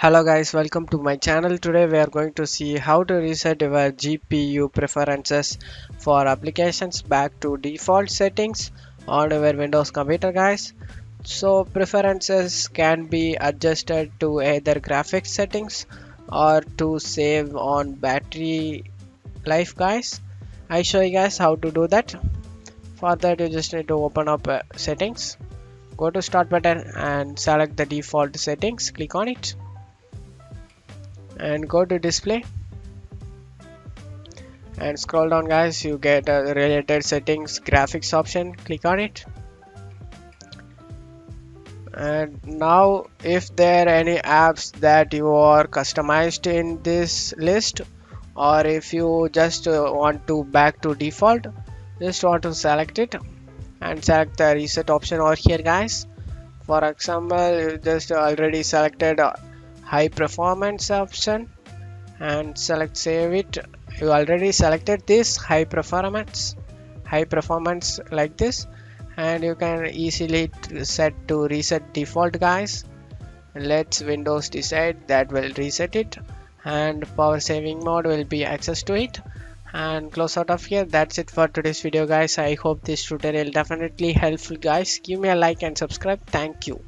Hello guys, welcome to my channel. Today we are going to see how to reset your GPU preferences for applications back to default settings on your Windows computer guys. So preferences can be adjusted to either graphics settings or to save on battery life guys. I show you guys how to do that. For that you just need to open up settings, go to start button and select the default settings, click on it and go to display and scroll down guys, you get a related settings graphics option, click on it. And now if there are any apps that you are customized in this list, or if you just want to back to default, just want to select it and select the reset option over here guys. For example, you just already selected high performance option and select save it. You already selected this high performance like this, and you can easily set to reset default guys. Let's Windows decide that will reset it, and power saving mode will be access to it, and close out of here. That's it for today's video guys. I hope this tutorial definitely helpful guys. Give me a like and subscribe. Thank you.